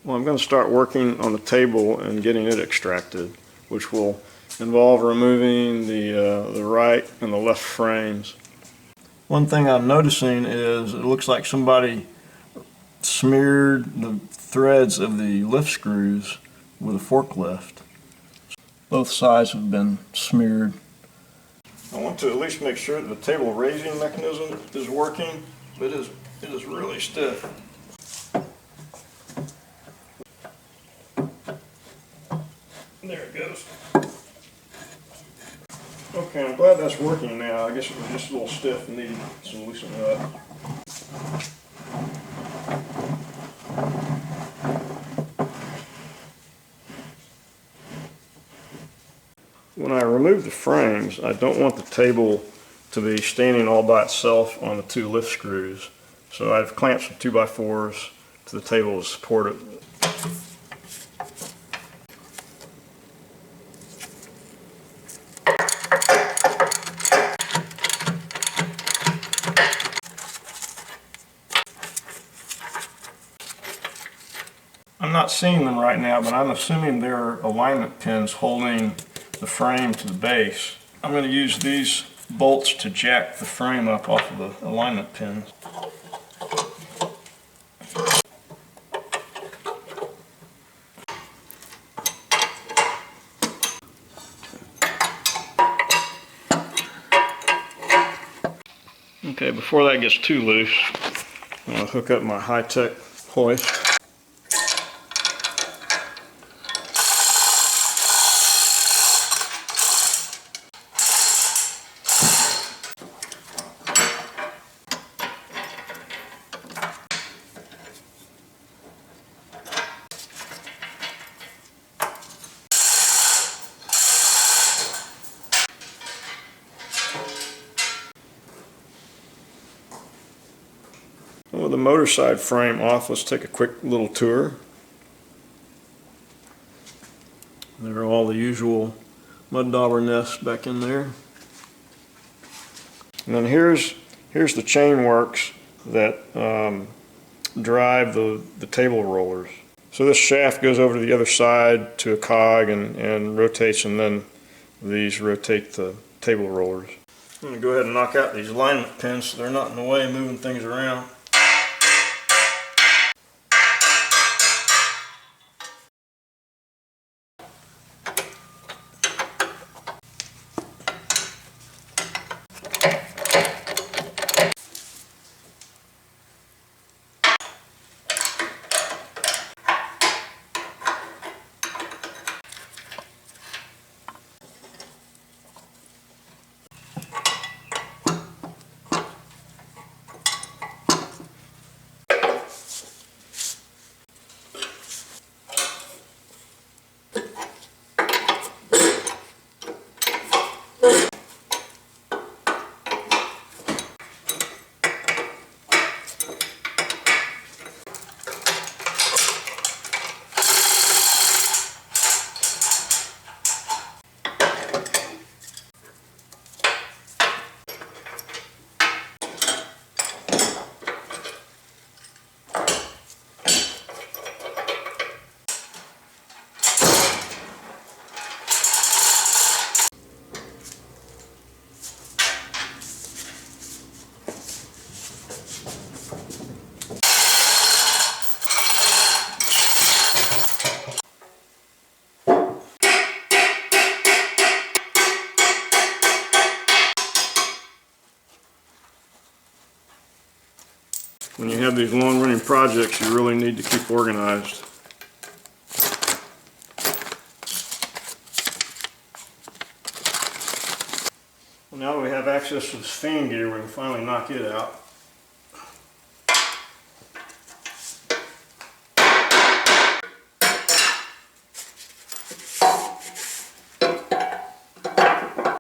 Well, I'm going to start working on the table and getting it extracted, which will involve removing the right and the left frames. One thing I'm noticing is it looks like somebody smeared the threads of the lift screws with a forklift. Both sides have been smeared. I want to at least make sure that the table raising mechanism is working, but it is really stiff. There it goes. Okay, I'm glad that's working now. I guess it was just a little stiff and needed some loosening up. When I remove the frames, I don't want the table to be standing all by itself on the two lift screws. So I've clamped some 2x4s to the table to support it. I'm not seeing them right now, but I'm assuming they're alignment pins holding the frame to the base. I'm going to use these bolts to jack the frame up off of the alignment pins. Okay, before that gets too loose, I'm going to hook up my high-tech hoist. With the motor side frame off, let's take a quick little tour. There are all the usual mud dauber nests back in there. And then here's the chain works that drive the table rollers. So this shaft goes over to the other side to a cog and rotates, and then these rotate the table rollers. I'm going to go ahead and knock out these alignment pins so they're not in the way moving things around. When you have these long-running projects, you really need to keep organized. Well, now that we have access to this fan gear, we can finally knock it out.